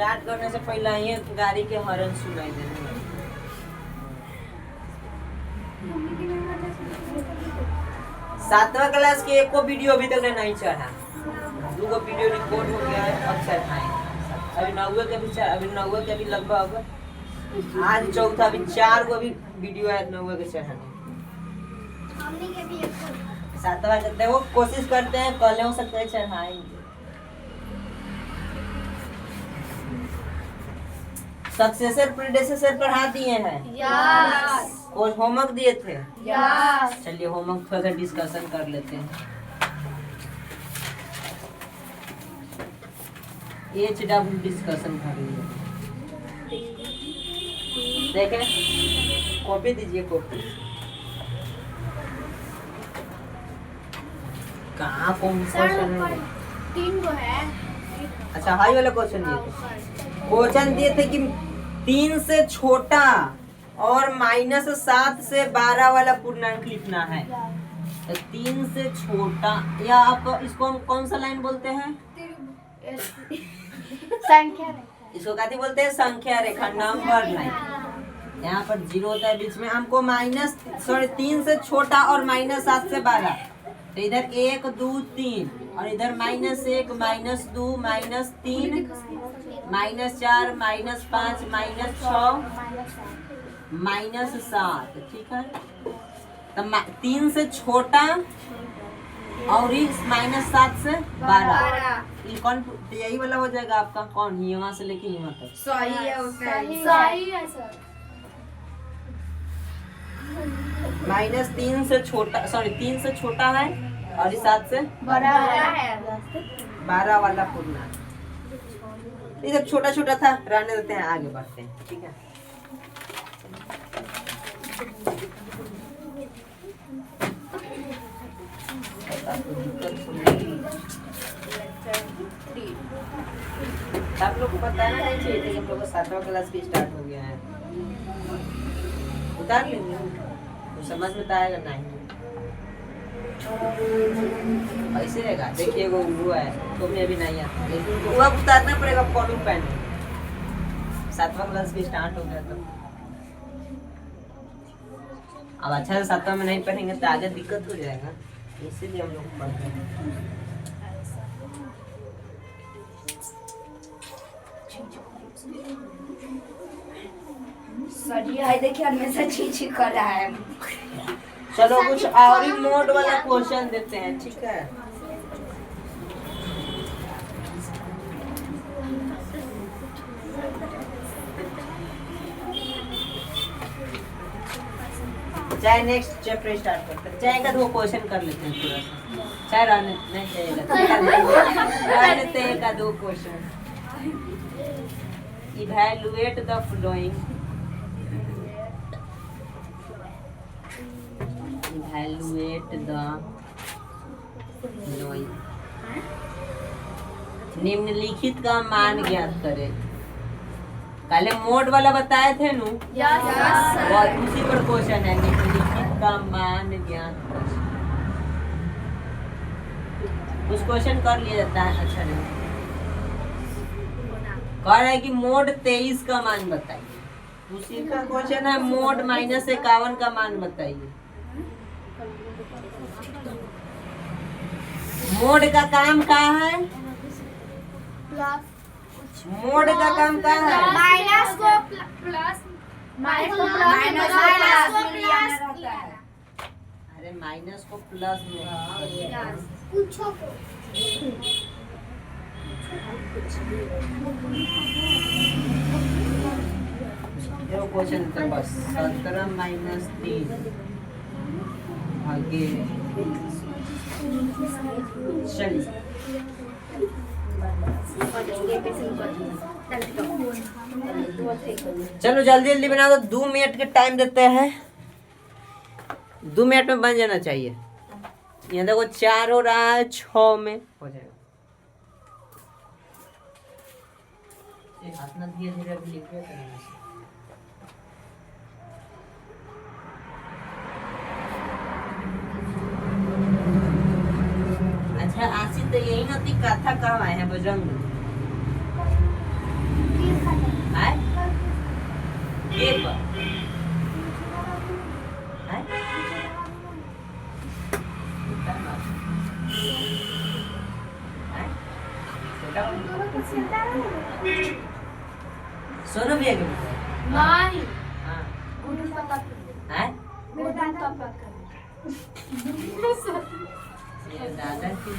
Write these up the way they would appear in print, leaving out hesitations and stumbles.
Start करने से पहले ही गाड़ी के हॉर्न सुनाई देने लगे। 7वां क्लास के एको वीडियो अभी तक नहीं चढ़ा। 2 वीडियो रिकॉर्ड हो गया है, अब चढ़ाएंगे। अभी 9 के भी लगभग आज चौथा, अभी 4 को भी वीडियो है 9 के चढ़ाने। 7वां के देखो कोशिश करते हैं, कल हो सकता है चढ़ाएंगे। सक्सेसर प्रीडेसेसर पढ़ा दिए हैं। यस। कुछ होमवर्क दिए थे। यस। चलिए होमवर्क थोड़ा सा डिस्कशन कर लेते हैं। HW डिस्कशन कर लिए। देखें, कॉपी दीजिए, कॉपी। कहाँ कौन क्वेश्चन है? 3 को है। अच्छा, हाई वाला क्वेश्चन दिए थे। क्वेश्चन दिए थे कि 3 से छोटा और -7 से 12 वाला पूर्णांक लिखना है। तो 3 से छोटा, या आप इसको हम कौन सा लाइन बोलते हैं? संख्या रेखा। इसको कहते बोलते हैं संख्या रेखा, नंबर लाइन। यहाँ पर 0 होता है बीच में। हमको 3 से छोटा और -7 से 12, तो इधर 1 2 3 और इधर -1 -2 -3 -4 -5 -6 -7, ठीक है। तो 3 से छोटा और इस -7 से 12, ये कौन, यही वाला हो जाएगा आपका। कौन, यहाँ से लेके यहाँ तक सही है, सही है सर। -3 से छोटा, 3 से छोटा है और 7 से बड़ा है। 12 वाला पूर्णांक। ये सब छोटा छोटा था, रहने देते हैं, आगे बढ़ते हैं, ठीक है। आप लोग को बताना नहीं चाहिए था कि हम लोग को 7वां क्लास भी स्टार्ट हो गया है। उतार लेंगे तो समझ में तो आएगा नहीं। ऐसे रहेगा, देखिए वो हुआ है तो मैं अभी नहीं आता, लेकिन वो उतारना पड़ेगा। कौन पहने 7वां क्लास भी स्टार्ट हो गया तो अब अच्छा से 7वां में नहीं पढ़ेंगे तो आगे दिक्कत हो जाएगा, इसीलिए हम लोग पढ़ते हैं। सर ये देखिए हमेशा चीची कर रहा है। चलो कुछ और ही मोड वाला क्वेश्चन देते हैं, ठीक है। चाहे नेक्स्ट चैप्टर स्टार्ट करते हैं, चाहे का 2 क्वेश्चन कर लेते हैं थोड़ा सा, चाहे रहने नहीं चाहिएगा, रहने देते का 2 question. Evaluate the flowing, evaluate the flowing, निम्नलिखित का मान ज्ञात करें। पहले मोड वाला बताए थे नु, और उसी पर क्वेश्चन है, निम्नलिखित का मान ज्ञात करें। कुछ क्वेश्चन कर लिया जाता है, अच्छा नहीं। कह रहा है कि मोड 23 का मान बताइए। उसी का क्वेश्चन है मोड -51 का मान बताइए। मोड का काम क्या है? मोड का काम क्या है? माइनस को प्लस, माइनस को प्लस, अरे माइनस को प्लस में पूछो को जो क्वेश्चन था बस 17 - 3 आगे चलिए। चलो जल्दी जल्दी बना दो, 2 मिनट के टाइम देते हैं, 2 मिनट में बन जाना चाहिए। यहाँ देखो 4 हो रहा है, 6 में हो जाएगा। अपना धीरे धीरे अभी लिख रहे हैं। अच्छा आशी तो यही नती कथा कहवाए हैं बजरंग। है ये पर है सोनू भैया के बेटे नहीं हाँ गुड्डू पापा है गुड्डू पापा ये दादा की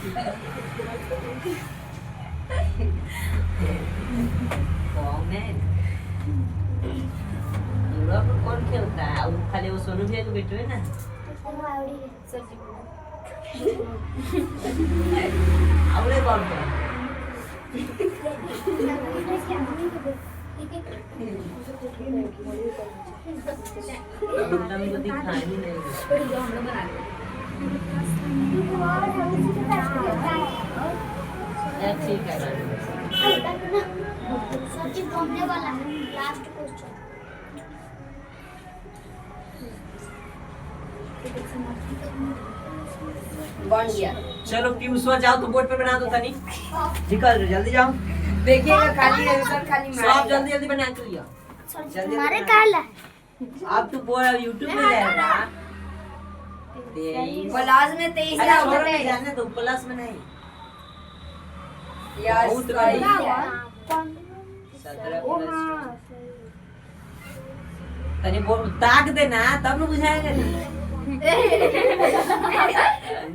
कौन है यूरोप में कौन खेलता है और खाली वो सोनू भैया के बेटे है ना आवड़े कौन कौन हमको दिखाई नहीं ठीक है सब्जी बनने वाला है लास्ट क्वेश्चन बन गया चलो पीयूषवा जाओ तो बोर्ड पे बना दो तनी निकल रहे जल्दी जाओ देखिएगा खाली आंसर खाली सब जल्दी जल्दी बना के लिया जल्दी हमारे बना। काला अब तो बोल यूट्यूब में जाएगा 23 प्लस में 23 अरे ना छोड़ो होता नहीं है जाने दो प्लस में नहीं यस बहुत सही बढ़िया। है 17 प्लस तनी बोल ताक देना तब न बुझाएगा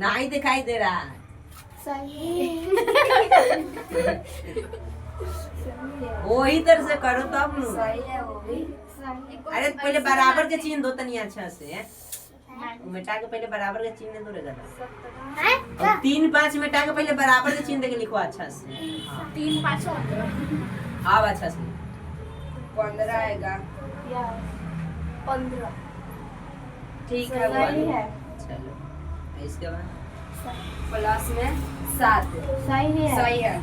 नहीं दिखाई दे रहा है सही वही तरह से करो तब न सही है वो भी अरे पहले बराबर के चिन्ह दो तनी अच्छा से मिटा के पहले बराबर के चिन्ह दो रे दादा है और 3 5 मिटा के पहले बराबर के चिन्ह दे के लिखो अच्छा से 3 5 अब अच्छा से 15 आएगा 15 ठीक है सही है चलो इसके बाद प्लस में 7 सही है सही है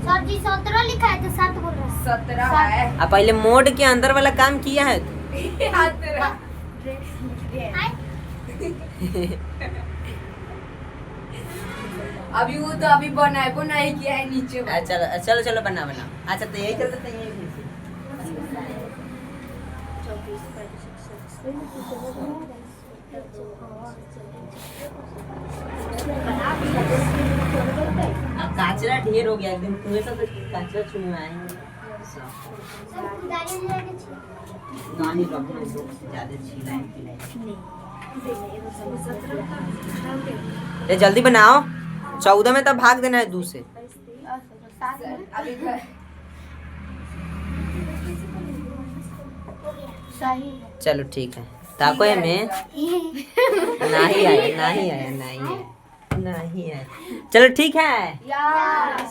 सब्जी 17 लिखा है तो 7 बोल रहा 17 है अब पहले मोड के अंदर वाला काम किया है है अभी वो तो अभी बनाए किया है नीचे में। चलो चलो चलो बना बना अच्छा तो यही चलते थे यही अब काचरा ढेर हो गया एकदम तुम्हें सब काचरा चुनवाए नानी रखने लोग ज्यादा छिलाए पिलाए ये जल्दी बनाओ 14 में तब भाग देना है 2 से अभी सही चलो ठीक है ताको है मैं नहीं आया नहीं आया चलो ठीक है सब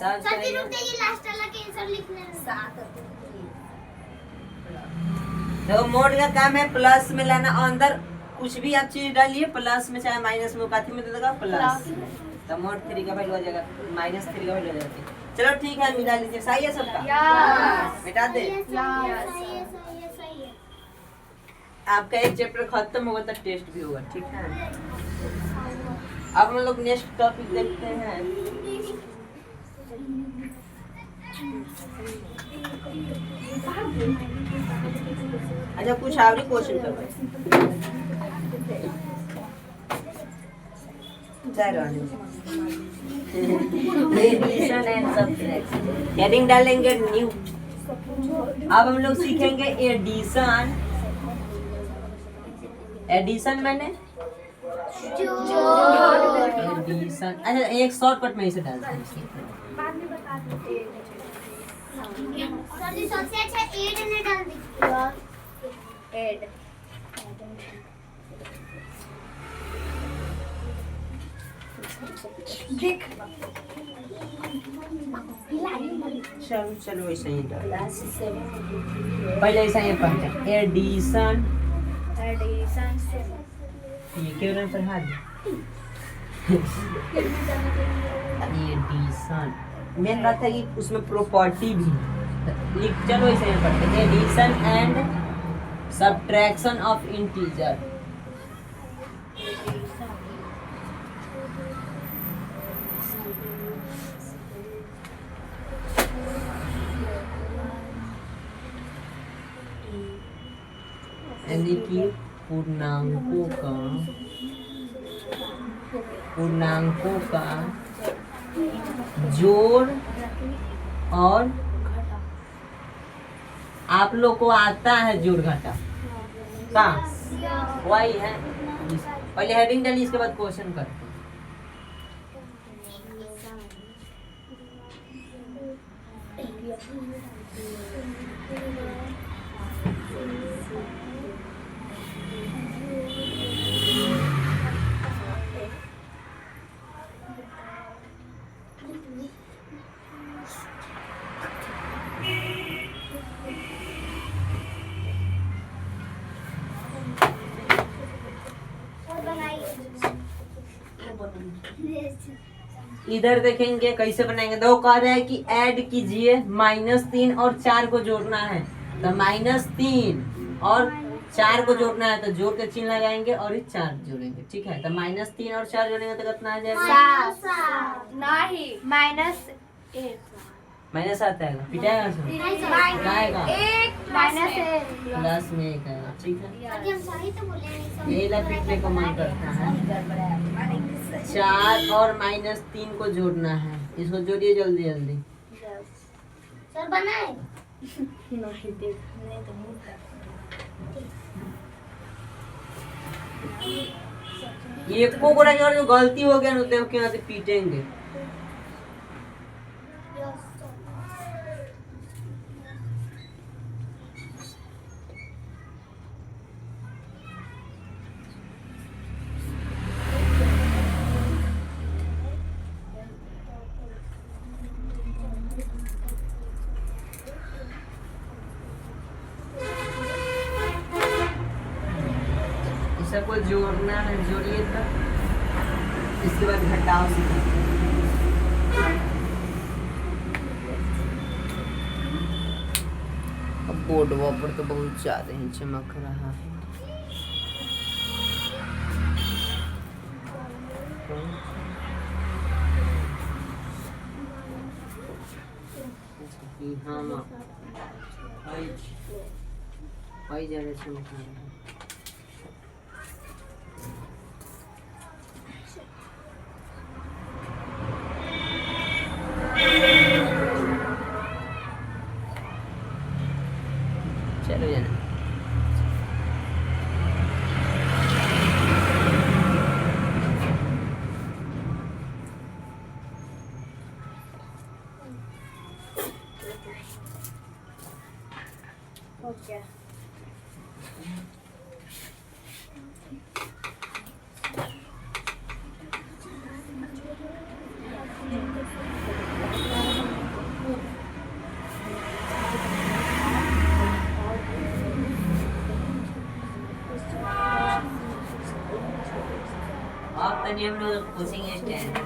सब्जी सही है। रुक जाइए लास्ट वाला के आंसर लिखने में 7 देखो मोड का काम है प्लस में लाना अंदर कुछ भी आप चीज डालिए प्लस में चाहे माइनस में काथी में दे देगा प्लस तो मोड 3 का वैल्यू आ जाएगा -3 का वैल्यू आ जाएगा चलो ठीक है मिला लीजिए सही है सबका मिटा दे सही है आपका एक चैप्टर खत्म होगा तो टेस्ट भी होगा ठीक है अब हम लोग नेक्स्ट टॉपिक देखते हैं अच्छा कुछ और क्वेश्चन करवाइए हेडिंग डालेंगे न्यू अब हम लोग सीखेंगे एडिशन एडिशन मैंने एडिशन अच्छा एक शॉर्टकट में इसे डाल दें सर जी सबसे अच्छा एड ने डाल दी ऐड देख चलो चलो ऐसे ही डाल पहले ऐसा ही पढ़ते एडिशन ये क्यों ना पढ़ा दे एडिशन मेन बात है कि उसमें प्रॉपर्टी भी है लिख चलो ऐसे ही पढ़ते हैं addition and subtraction of integer यानी कि पूर्णांकों का जोड़ और आप लोग को आता है जोड़ घटा का वही है। पहले हेडिंग डालिए, इसके बाद क्वेश्चन करते हैं। इधर देखेंगे कैसे बनाएंगे। दो कह रहा है कि ऐड कीजिए -3 और 4 को जोड़ना है, तो -3 और 4 को जोड़ना है तो जोड़ के चिन्ह लगाएंगे और ये 4 जोड़ेंगे। ठीक है, तो -3 और 4 जोड़ेंगे तो कितना आ जाएगा? नहीं -7 आएगा। पिटाएगा पिटाएगा प्लस में 1 आएगा। ठीक है, यही ला पिटने को मन करता है। 4 और -3 को जोड़ना है, इसको जोड़िए जल्दी जल्दी। सर बनाए ये को गोरा जो गलती हो गया ना क्यों आते पीटेंगे। सबको जोड़ना है, जोड़िए तो इसके बाद घटाओ सीखेंगे। अब बोर्ड पर तो बहुत ज्यादा ही चमक रहा है। हाँ वही ज्यादा चमक रहा है। चलो जाना। ओके अब तनी हम लोग पूछेंगे स्टैंड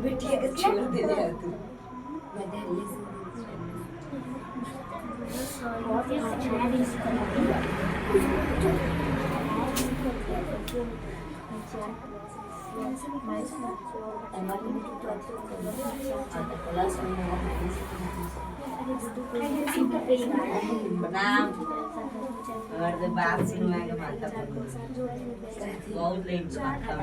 बिटिया के छोड़ दे दिया तू। बनाम अगर जब बात सुनवाए के माता बहुत लेट माता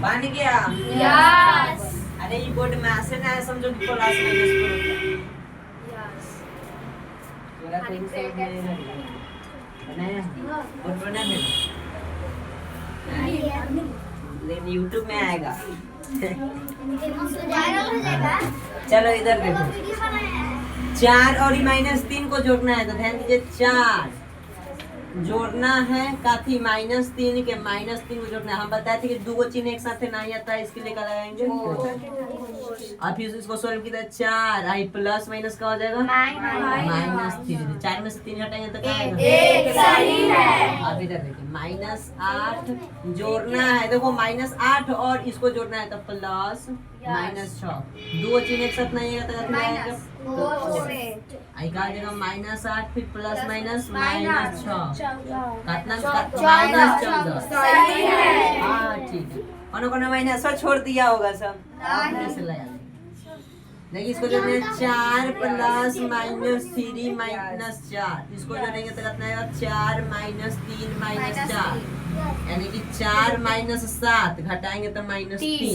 बन गया। यस अरे ये बोर्ड में ऐसे ना समझो कि प्लस माइनस करो। थोड़ा तो ही समझ में आएगा। बनाया और बना है लेकिन YouTube में आएगा। वायरल हो जाएगा। चलो इधर देखो, वीडियो बनाया है। 4 और -3 को जोड़ना है तो ध्यान दीजिए, 4 जोड़ना है काफी, -3 के -3 को जोड़ना है। हम बताए थे कि 2 को चिन्ह एक साथ नहीं आता है, इसके लिए क्या लगाएंगे? और फिर इसको सोल्व किया 4 आई प्लस माइनस का हो जाएगा -3। 4 में से 3 हटाएंगे तो क्या आएगा? एक सही है। अब इधर देखिए, -8 जोड़ना है, देखो -8 और इसको जोड़ना है तो प्लस -6। 2 चिन्ह एक साथ नहीं आएगा तो क्या आएगा? आई का आ जाएगा -8 फिर प्लस माइनस -6 कितना? सही है। हाँ ठीक है। कौन माइनस छोड़ दिया होगा सब, कैसे लगा देखिए। इसको जोड़ना है 4 प्लस -3 -4, इसको जोड़ेंगे तो कितना आएगा? 4 -3 -4, यानी कि 4 -7 घटाएंगे तो -3।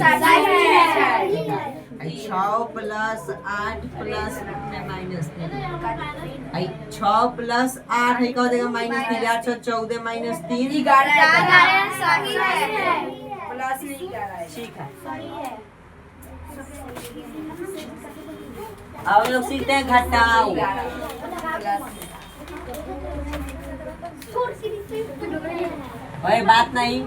6 प्लस 8 प्लस -3, 6 प्लस 8 है क्या हो जाएगा? -3। 8 6 14 -3 11 सही है। प्लस 11 है। ठीक है। अब हम लोग सीखते हैं घटाओ। कोई बात नहीं,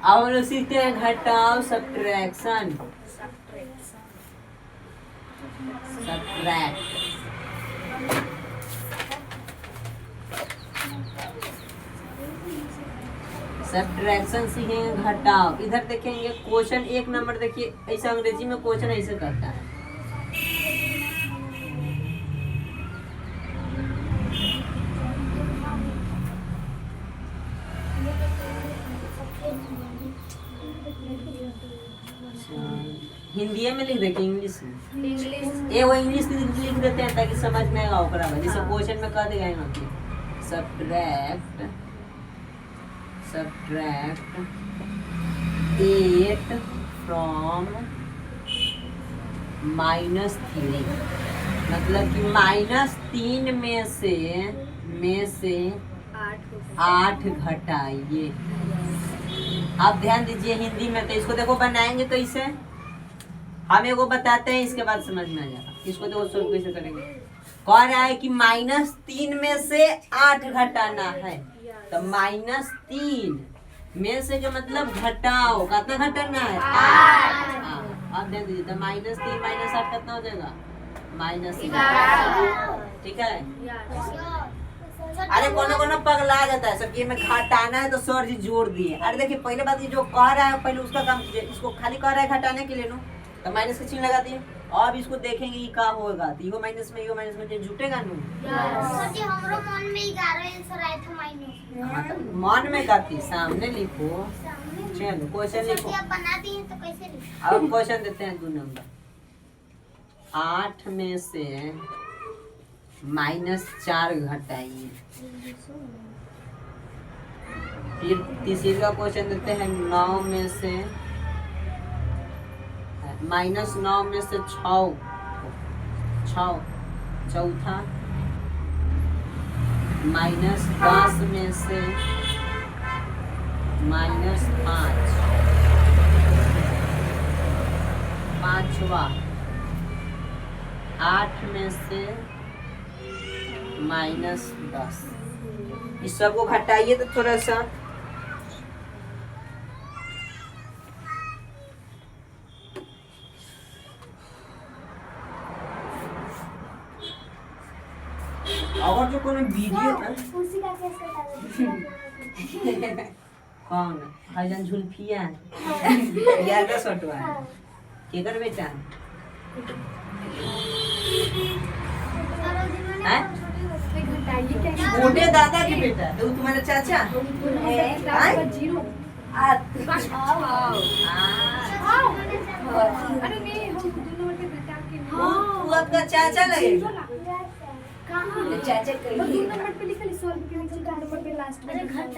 अब हम लोग सीखते हैं घटाओ, सब्ट्रैक्शन। सब्ट्रैक्ट सब्ट्रैक्शन सीखेंगे, घटाओ। इधर देखेंगे क्वेश्चन 1 नंबर, देखिए ऐसा अंग्रेजी में क्वेश्चन ऐसे करता है। हिंदी में लिख देते, इंग्लिश में वो इंग्लिश लिख देते हैं ताकि समझ में आएगा ओकरा में। जैसे क्वेश्चन में कह देगा यहाँ पे सब्ट्रैक्ट 8 फ्रॉम -3, मतलब कि -3 में से 8 घटाइए। आप ध्यान दीजिए हिंदी में, तो इसको देखो बनाएंगे तो इसे हम एगो बताते हैं, इसके बाद समझ में आ जाएगा। इसको देखो सोल्व कैसे करेंगे। कह रहा है कि -3 में से 8 घटाना है, तो -3 में से का मतलब घटाओ, कितना घटाना है? 8। अब ध्यान दीजिए, तो -3 -8 कितना हो जाएगा? -11। ठीक है। अरे कोनो पगला जाता है सब, ये में घटाना है तो सर जी जोड़ दिए। अरे देखिए पहले बात, ये जो कह रहा है पहले उसका काम कीजिए। इसको खाली कह रहा है घटाने के लिए नो, तो माइनस का चिन्ह लगा दिए। अब इसको देखेंगे ये क्या होगा, तो इहो माइनस में जो जुटेगा नु। सर जी हमरो मन में 11 आंसर आया था माइनस। मन में काफी सामने लिखो। चलो क्वेश्चन लिखो। आप बना दिए तो कैसे लिखें? अब क्वेश्चन देते हैं 2 नंबर। 8 में से -4 घटाइए। फिर तीसरा क्वेश्चन देते हैं 9 में से -9 में से 6। चौथा -10 में से -5। पांचवा 8 में से -10। इस सब को घटाइए तो थोड़ा सा और जो कोई वीडियो कुर्सी का केस कटा कौन हजन झुल्फिया यार का सटवा है केकर बेटा हैं? छोटे दादा की बेटा, तो तुम्हारा चाचा हैं? वो आपका चाचा लगेगा। चाचा कहिए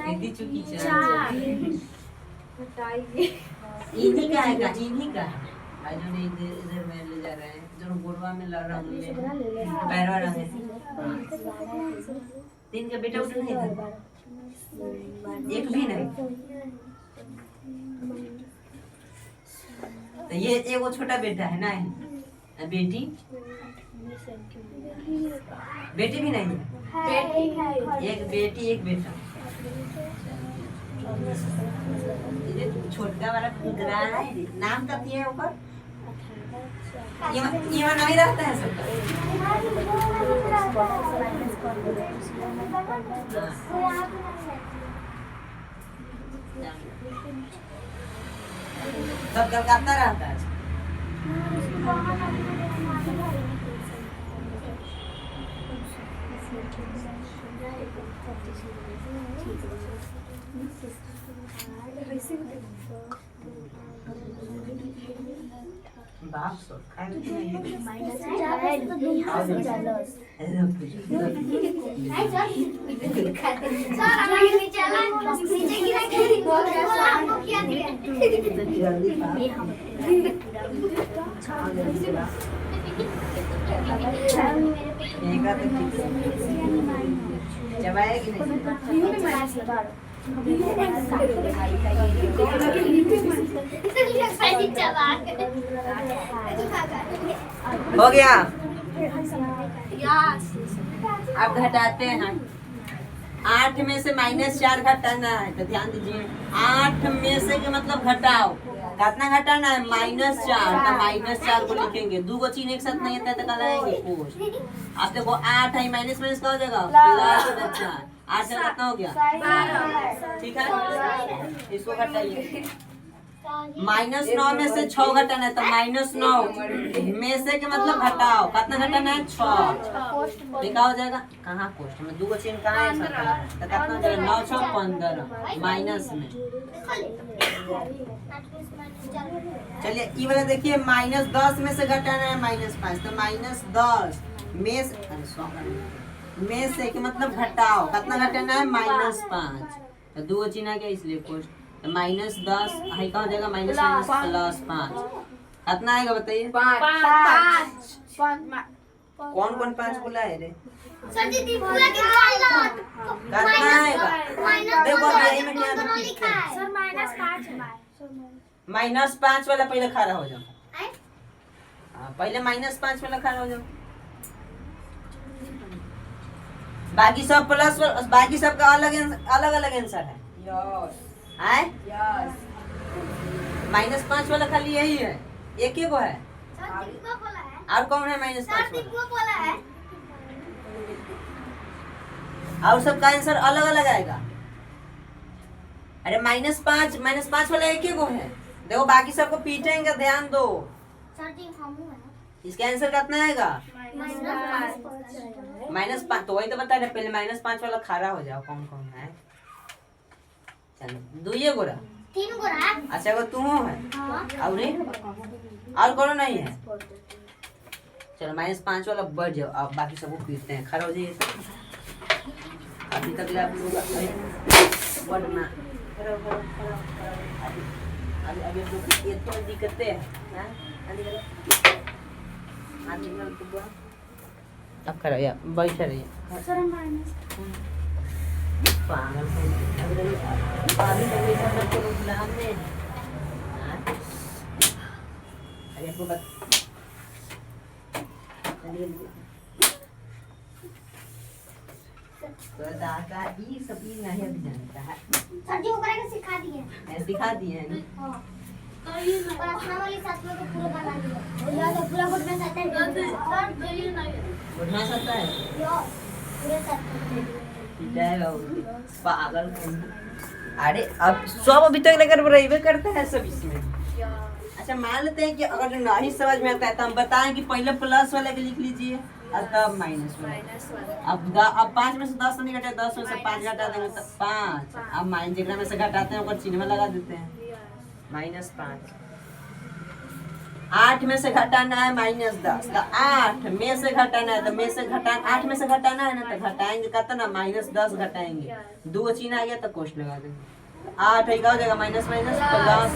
दीदी चुकी चाचा इन्हीं का है, इन्हीं का आज जो नहीं इधर में ले जा रहे हैं जो गोरवा में लड़ रहा हूँ पैरवा रंग है 3 का बेटा उठा नहीं था एक भी नहीं तो ये एगो छोटा बेटा है ना बेटी बेटी भी नहीं है एक बेटी एक बेटा ये छोटा वाला कुदरा है नाम क्या है ऊपर ये नहीं रहता है सबका सब कलकत्ता रहता है बाप सो खाए चबाएगी हो गया अब घटाते हैं 8 में से -4 घटाना है तो ध्यान दीजिए 8 में से के मतलब घटाओ कितना घटाना है -4 तो -4 को लिखेंगे 2 को चिन्ह एक साथ नहीं आता तो कल आएंगे कोष अब देखो 8 है माइनस माइनस क्या हो जाएगा प्लस 4 8 से कितना हो गया ठीक है इसको घटाइए -9 में से 6 घटाना है तो -9 में से के मतलब घटाओ कितना घटाना है 6 लिखा हो जाएगा कहाँ कोष्ठ में 2 को चिन्ह कहाँ है तो कितना हो जाएगा 9 6 15 माइनस में चलिए ये वाला देखिए -10 में से घटाना है -5 तो -10 में से के मतलब घटाओ कितना घटाना है -5 तो 2 चिन्ह क्या इसलिए कोष्ठ तो -10 है कहाँ हो जाएगा -5 कितना आएगा बताइए 5 कौन कौन 5 बोला है रे कितना आएगा देखो यही में क्या लिखा है -5 वाला पहले खड़ा हो जाओ पहले -5 वाला खड़ा हो जाओ बाकी सब प्लस बाकी सब का अलग आंसर है -5 वाला खाली यही है एक ही को है और कौन है -5 वाला और सबका आंसर अलग अलग आएगा अरे -5 वाला एक ही को है देखो बाकी सबको पीटेंगे ध्यान दो इसका आंसर कितना आएगा -5 तो वही तो बता रहे पहले -5 वाला खड़ा हो जाओ कौन कौन है चलो 2 गोरा 3 गोरा अच्छा वो तुम है और कौन नहीं है चलो -5 वाला बढ़ जाओ अब बाकी सबको पीटते हैं खड़ा हो जाइए अभी तक आप लोग बढ़ना अभी ये तो दिक्कतें हैं अब खड़ा या बैठा रहिए पागल अरे आपको तो दादा ये सब नहीं अभी जानता है सर जी ऊपर के सिखा दिए हैं हां और अपना वाली साथ में पूरा बना दिया याद है पूरा गुड में आता है सर जल्दी नहीं उठना सकता है यो पूरे साथ पागल अरे अब सब अभी तक लेकर रहिबे करता है सब इसमें अच्छा मान लेते हैं कि अगर नहीं समझ में आता है तो हम बताएं कि पहले प्लस वाले के लिख लीजिए और तब माइनस वाला अब 5 में से 10 नहीं घटा 10 में से 5 घटा देंगे तो 5 अब माइनस जेकरा में से घटाते हैं ऊपर चिन्ह में लगा देते हैं -5 8 में से घटाना है -10 तो 8 में से घटाना है तो में से घटाना 8 में से घटाना है ना तो घटाएंगे कितना -10 घटाएंगे 2 चिन्ह आ गया तो कोष्ठ लगा देंगे 8 है, क्या हो जाएगा? Minus minus plus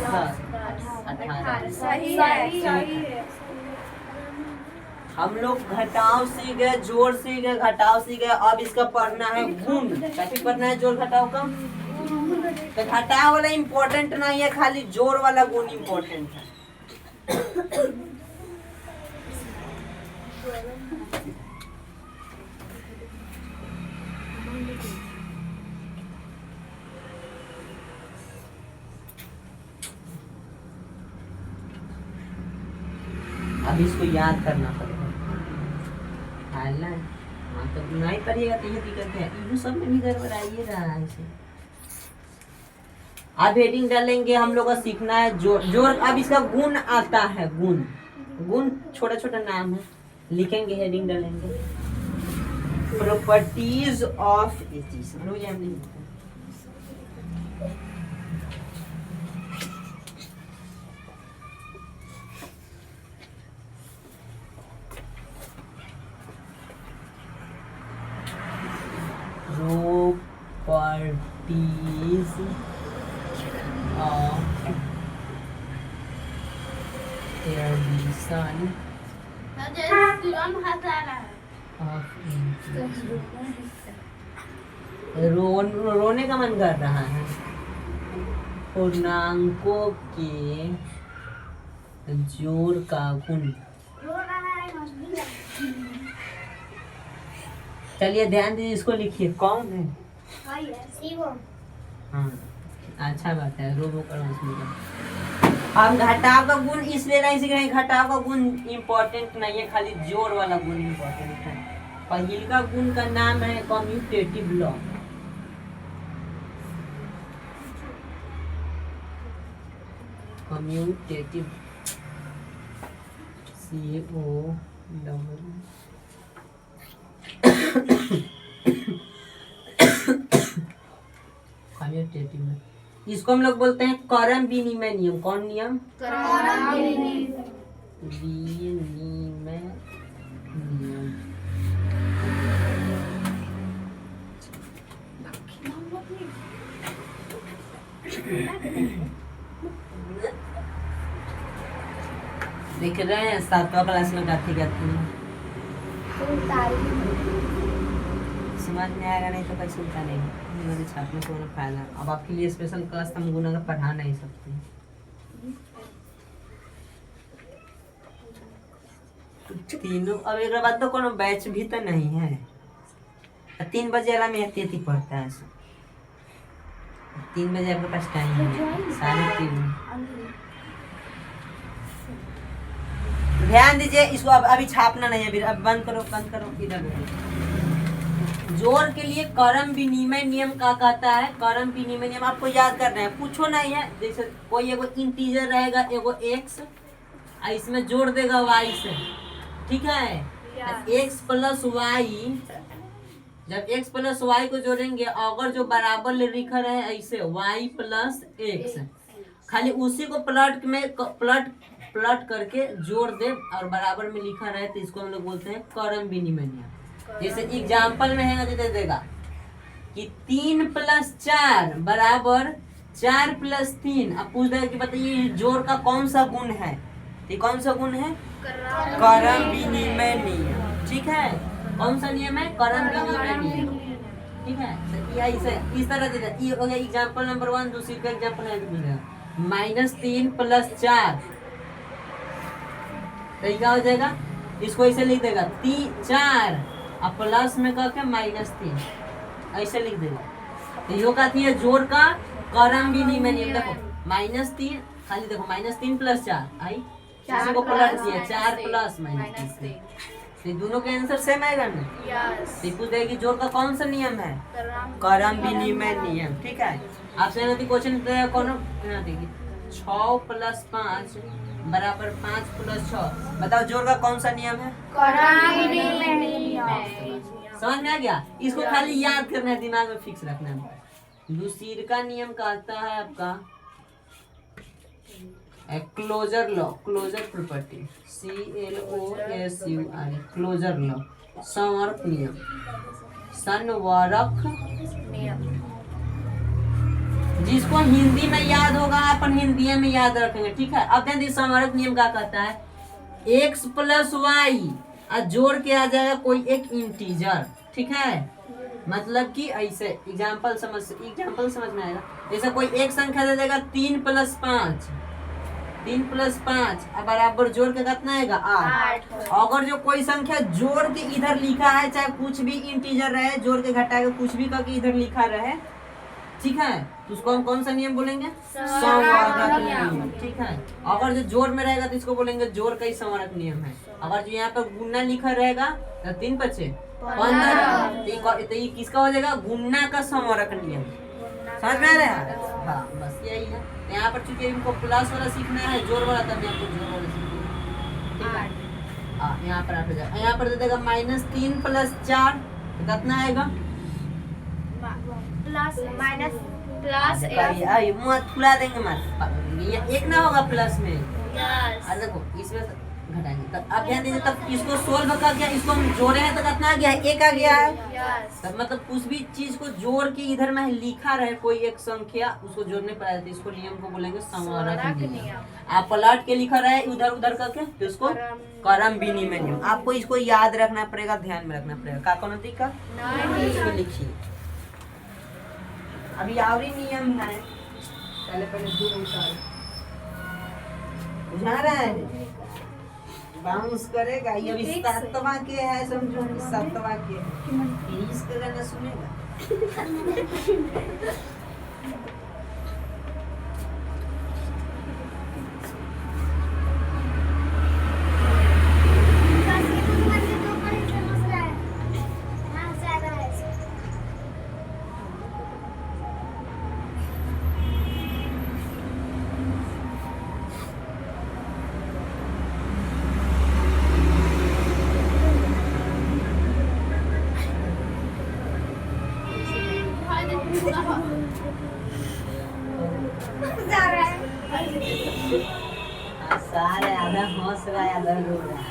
18। सही है। हम लोग घटाव सीख गए, जोड़ सीख गए, घटाव सीख गए। अब इसका पढ़ना है गुण। कैसे पढ़ना है जोड़ घटाव का? तो घटाव वाला इम्पोर्टेंट नहीं है, खाली जोड़ वाला गुण इम्पोर्टेंट है। अब इसको याद करना पड़ेगा। हाँ तो नहीं करिएगा तो ये दिक्कत है। इन्हीं सब में भी गड़बड़ाइए रहा है इसे। अब हेडिंग डालेंगे, हम लोग को सीखना है जोड़। जोड़ अब इसका गुण आता है, गुण। गुण छोटा छोटा नाम है, लिखेंगे, हेडिंग डालेंगे। प्रॉपर्टीज ऑफ ये चीज properties of addition रोने का मन कर रहा है। पूर्णांकों के जोड़ का गुण। चलिए ध्यान दीजिए, इसको लिखिए। कौन है? हाँ अच्छा बात है, रोबो करो इसमें। हम घटाव का गुण इसलिए नहीं सीख रहे हैं, घटाव का गुण इम्पोर्टेंट नहीं है, खाली जोड़ वाला गुण इम्पोर्टेंट है। पहिल का गुण का नाम है कम्यूटेटिव लॉ। कम्यूटेटिव कम्यूटेटिव, इसको हम लोग बोलते हैं क्रम विनिमय नियम। कौन नियम? विनिमय नियम। देख रहे हैं 7वां क्लास में गाती गाती समझ में आएगा, नहीं तो कोई सुनता नहीं। मेरे छात्रों को ना फायदा। अब आपके लिए स्पेशल क्लास हम गुना का पढ़ा नहीं सकते। तीनों अब एक बात तो कोनो बैच भी तो नहीं है। 3 बजे वाला में यति पढ़ता है सब। 3 बजे आपके पास टाइम है, 3:30। ध्यान दीजिए, इसको अब अभी छापना नहीं है, अभी अब बंद करो, बंद करो। इधर जोड़ के लिए क्रम विनिमय नियम का कहता है। क्रम विनिमय नियम आपको याद करना है, कुछ नहीं है। जैसे कोई एगो इंटीजर रहेगा, एगो x, इसमें जोड़ देगा y से, ठीक है? x प्लस वाई, जब x प्लस वाई को जोड़ेंगे, अगर जो बराबर ले लिखा रहे ऐसे y प्लस x, खाली उसी को प्लॉट में प्लॉट करके जोड़ दे और बराबर में लिखा रहे तो इसको हम लोग बोलते हैं क्रम विनिमय नियम। जैसे एग्जाम्पल में है, जो दे देगा कि 3 + 4 बराबर 4 + 3। अब पूछ देगा कि बताइए जोड़ का कौन सा गुण है? ये कौन सा गुण है? क्रम विनिमय नियम, ठीक है? कौन सा नियम है? क्रम विनिमय नियम, ठीक है? तो इस तरह दे देगा। ये हो गया एग्जाम्पल नंबर 1। दूसरी का एग्जाम्पल है -3 + 4, तो क्या हो जाएगा? इसको ऐसे लिख देगा 4 और प्लस में करके -3, ऐसे लिख देगा। तो यो कहती है जोड़ का क्रम विनिमय नियम। देखो -3, खाली देखो -3 + 4 आई, किसी को पलट दिया 4 + -3, तो दोनों के आंसर सेम आएगा ना? तो पूछ देगी जोड़ का कौन सा नियम है? क्रम विनिमय नियम, ठीक है? आपसे नती क्वेश्चन कौन देगी 6 + 5 बराबर 5 + 6। बताओ जोड़ का कौन सा नियम है? समझ में आ गया? इसको खाली याद करना है, दिमाग में फिक्स रखना है। दूसरी का नियम कहता है आपका closure law, closure property, CLOSUR, closure law, संवरक नियम, संवरक जिसको हिंदी में याद होगा अपन हिंदी में याद रखेंगे, ठीक है। अब ध्यान दीजिए संवरक नियम क्या कहता है, x प्लस वाई जोड़ के आ जाएगा कोई एक इंटीजर, ठीक है। मतलब कि ऐसे एग्जाम्पल समझ में आएगा। जैसे कोई एक संख्या दे देगा 3 + 5, 3 + 5 बराबर जोड़ के कितना आएगा 8। अगर जो कोई संख्या जोड़ के इधर लिखा है, चाहे कुछ भी इंटीजर रहे, जोड़ के घटा के कुछ भी करके इधर लिखा रहे, ठीक है, तो उसको हम कौन सा नियम बोलेंगे, संवरक नियम, ठीक है। अगर जो जोड़ में रहेगा तो इसको बोलेंगे जोड़ का ही संवरक नियम है। अगर जो यहाँ पर गुणा लिखा रहेगा तो 3 × 5 = 15, तो ये किसका हो जाएगा, गुणा का संवरक नियम। समझ में आ रहा है? हाँ, बस यही है। यहाँ पर चूंकि इनको प्लस वाला सीखना है, जोड़ वाला, तब यहाँ पर जोड़ वाला सीखना, ठीक है। हाँ, यहाँ पर 8 हो जाएगा। यहाँ पर दे देगा -3 + 4 तो कितना आएगा, मत फुला देंगे मत, ये एक ना होगा प्लस में। अरे देखो इसमें घटाएंगे, तब अब ध्यान दीजिए, तब इसको सोल्व कर गया, इसको हम जोड़े हैं तो कितना आ गया है, 1 आ गया है। तब मतलब कुछ भी चीज को जोड़ के इधर में लिखा रहे कोई एक संख्या, उसको जोड़ने पर आती है, इसको नियम को बोलेंगे संवरक नियम। आप पलट के लिखा रहे इधर उधर करके, तो इसको क्रम विनिमय नियम। आपको इसको याद रखना पड़ेगा, ध्यान में रखना पड़ेगा। का कौन का इसको लिखिए। अभी आवरी नियम है, पहले 2 बुझा रहा है, बाउंस करेगा। ये अभी 7वां के है, समझो 7वां के है, इसका गाना सुनेगा। सारे आधा हंस रहा है, आधा रो रहा है।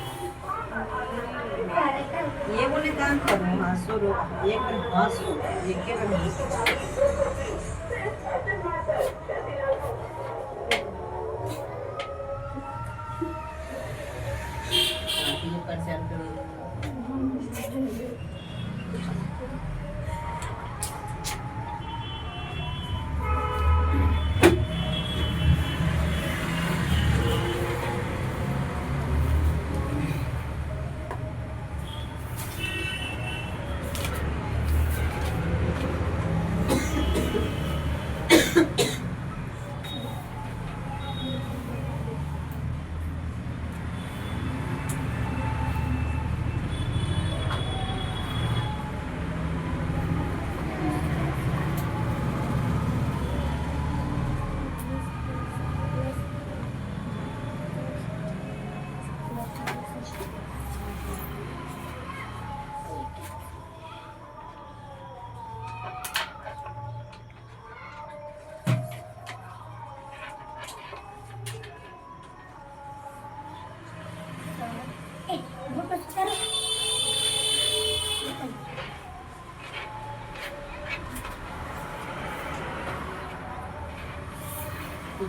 ये बोले काम करो, हंसो रो, एक हंसो, एक परसेंट करो।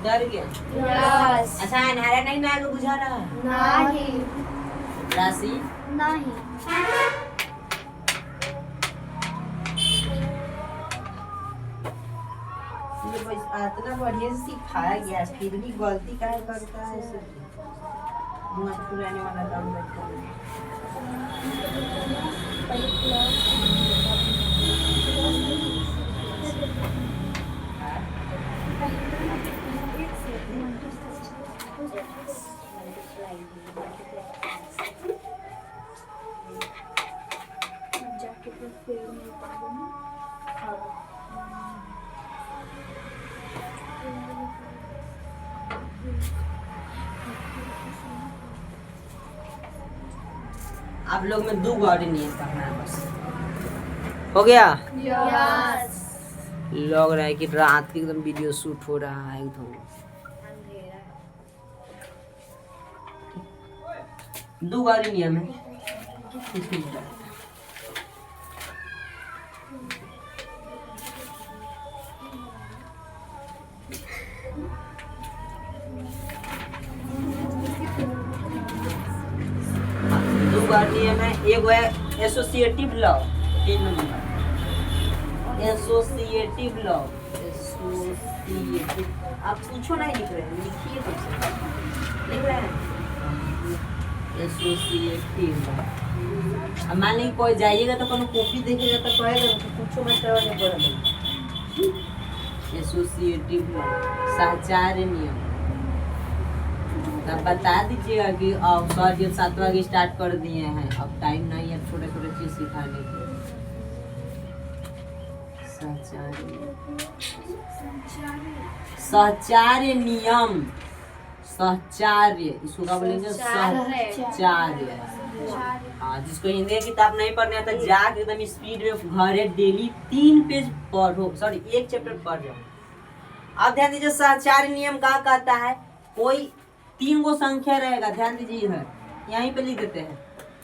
डर गया। अच्छा, अनहारा नहीं ना आगे बुझा रहा नहीं, राशि नहीं। इतना बढ़िया से सिखाया गया, फिर भी गलती काहे करता है, मुँह फुलाने वाला काम करता है। आप लोग में 2 गाड़ी नहीं करना है, बस हो गया। यस। लग रहा है कि रात की एकदम वीडियो शूट हो रहा है एकदम। 2 गाड़ी नियम है। दो बार नियम है, एक है associative law, 3 number associative law. Associative, आप पूछो नहीं लिख रहे हैं, लिखिए तो लिख रहे हैं एसोसिएटिव लॉ। अब मान लीजिए कोई जाइएगा तो कोनो कॉपी देखेगा तो कहेगा तो पूछो मैं करवाने पड़ेगा। एसोसिएटिव लॉ, सहचार्य नियम। तब बता दीजिएगा कि अब सर जब 7 बजे स्टार्ट कर दिए हैं, अब टाइम नहीं है छोटे छोटे चीज सिखाने के। सहचार्य नियम, सहचार्य, इसको क्या बोलेंगे? सहचार्य। हाँ, जिसको हिंदी की किताब नहीं पढ़ने आता जाके एकदम स्पीड में घरे डेली 3 पेज पढ़ो, सॉरी 1 चैप्टर पढ़ जाओ। अब ध्यान दीजिए सहचार्य नियम क्या कहता है, कोई 3 गो संख्या रहेगा, ध्यान दीजिए इधर यहीं पे लिख देते हैं।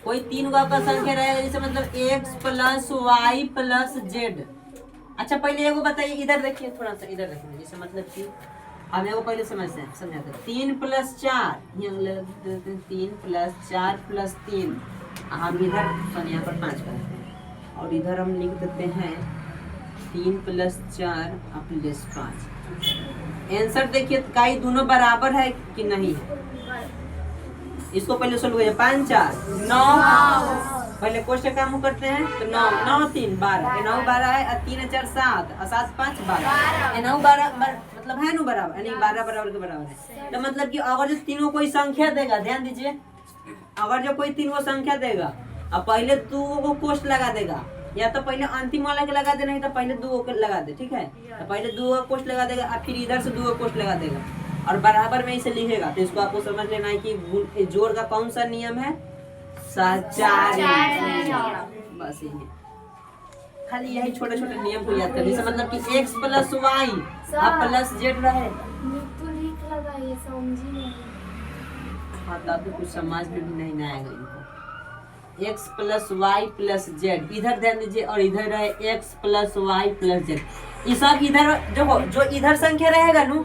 कोई 3 गो आपका संख्या रहेगा, जैसे मतलब x plus y plus z. अच्छा पहले एगो बताइए, इधर देखिए थोड़ा सा, इधर देखिए, जैसे मतलब कि हम एगो पहले समझते हैं, समझाते हैं। 3 प्लस 4, 3 प्लस 4 प्लस 3, हम इधर यहाँ पर 5 करते हैं और इधर हम लिख देते हैं 3 प्लस 4 प्लस 5। आंसर देखिए काई दोनों बराबर है कि नहीं है, इसको पहले सोल्व करिए। 5 4 9, पहले क्वेश्चन काम करते हैं तो 9 9 3 12, 9 12 है, 3 4 7, 7 5 12, 9 12 मतलब है ना बराबर, यानी 12 बराबर के बराबर है। तो मतलब कि अगर जो तीनों कोई संख्या देगा, ध्यान दीजिए, अगर जो कोई 3 गो संख्या देगा, अब पहले 2 को कोष्ठ लगा देगा, या तो पहले अंतिम वाला के लगा दे, नहीं तो पहले 2 को लगा दे, ठीक है। तो पहले 2 को कोष्ठ लगा देगा और फिर इधर से 2 को कोष्ठ लगा देगा और बराबर में इसे लिखेगा। तो इसको आपको समझ लेना है कि जोड़ का कौन सा नियम है? सहचार्य नियम। बस यही है, खाली यही छोटे छोटे नियम को याद कर, जैसे मतलब कि x plus y plus z रहे। हाँ तब तो कुछ समझ में भी नहीं आएगा इनको। x plus y plus z, इधर ध्यान दीजिए, और इधर रहे x plus y plus z. ये सब इधर देखो, जो इधर संख्या रहेगा ना,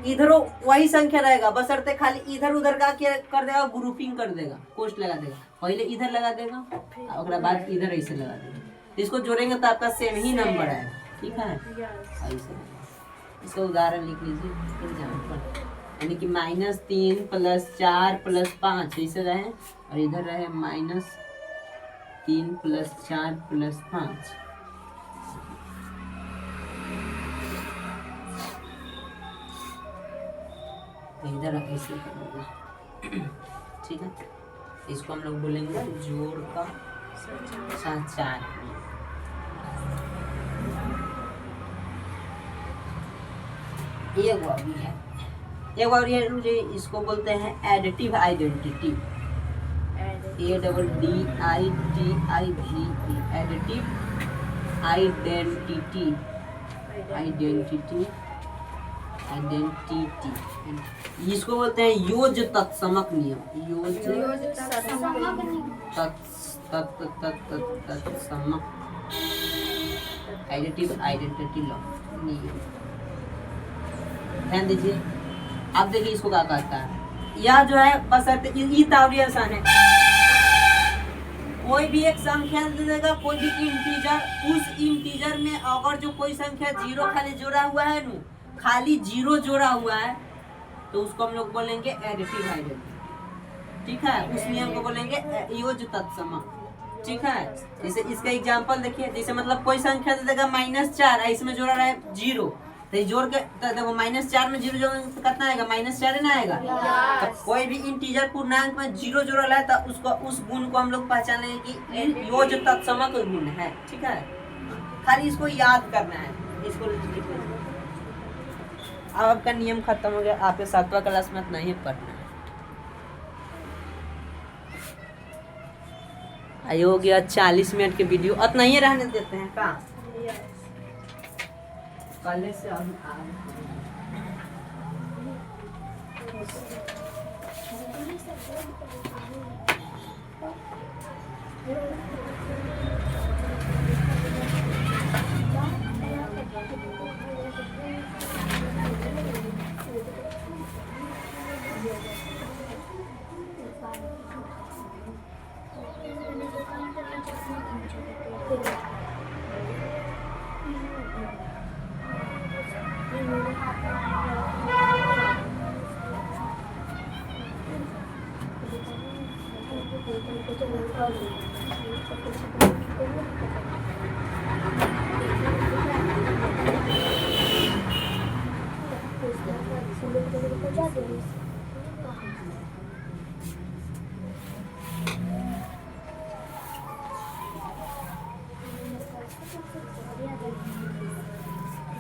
इधर वही संख्या रहेगा, बशर्ते खाली इधर उधर का क्या कर देगा, ग्रुपिंग कर देगा, कोष्ठ लगा देगा। पहले इधर लगा देगा और बाद इधर ऐसे लगा देगा, इसको जोड़ेंगे तो आपका सेम ही नंबर आएगा, ठीक है। ऐसे इसका उदाहरण लिख लीजिए एग्जाम्पल, यानी कि -3 प्लस 4 प्लस 5 ऐसे रहे, और इधर रहे -3 प्लस 4 प्लस 5। इधर ऐसे करेंगे, ठीक है। इसको हम लोग बोलेंगे जोड़ का सहचार्य। ये वो भी है, एक और ये मुझे इसको बोलते हैं additive identity, ADDITIV, additive identity, इसको बोलते हैं योज तत्समक नियम, योज तत्समक एडिटिव आइडेंटिटी लॉ नियम। ध्यान दीजिए, अब देखिए इसको क्या कहता है, यह जो है बशर्ते ये तावरी आसान है, कोई भी एक संख्या दे देगा, कोई भी इंटीजर, उस इंटीजर में अगर जो कोई संख्या 0 खाली जोड़ा हुआ है ना, खाली 0 जोड़ा हुआ है, तो उसको हम लोग बोलेंगे एडिटिव आइडेंटिटी, ठीक है। उस नियम को बोलेंगे योज तत्समक, ठीक है। जैसे इसका एग्जांपल देखिए, जैसे मतलब कोई संख्या दे देगा -4, इसमें जोड़ा रहा है 0, तो जोड़ के देखो -4 में 0 जोड़ कितना आएगा, -4 ना आएगा। तो कोई भी इंटीजर पूर्णांक में 0 जोड़ा है, तो उसको उस गुण को हम लोग पहचानेंगे कि योज तत्समक गुण है, ठीक है। खाली इसको याद करना है, इसको लिख लीजिए। अब आपका नियम खत्म हो गया, आपके 7वां क्लास में नहीं पढ़ना है। आयो हो गया 40 मिनट के वीडियो, उतना ही रहने देते हैं का कल से हम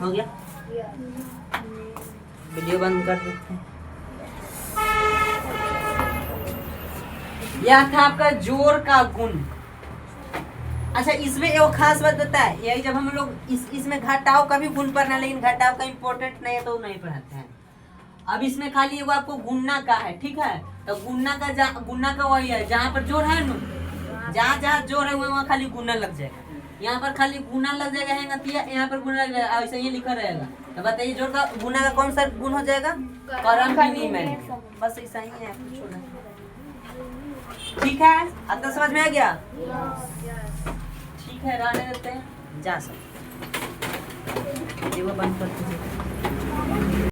हो गया, वीडियो बंद कर देते हैं। यह था आपका जोर का गुण। अच्छा, इसमें एक खास बात बता है, यही जब हम लोग इसमें घटाव का भी गुण पढ़ना, लेकिन घटाव का इम्पोर्टेंट नहीं है तो नहीं पढ़ाते हैं। अब इसमें खाली एगो आपको गुणना का है, ठीक है। तो गुणना का वही है, जहाँ पर जोर है ना, जहाँ जहाँ जोर है वहाँ खाली गुना लग जाएगा। यहाँ पर खाली गुना लग जाएगा, यहाँ पर गुना लग जाएगा, ऐसे ही लिखा रहेगा। तो बताइए जोर का गुना का कौन सा गुण हो जाएगा? करम विनिमय। बस ऐसा ही है, कुछ नहीं। ठीक है, अब तो समझ में आ गया। ठीक है, रहने देते हैं, जा सकते। ये वो बंद कर दीजिए।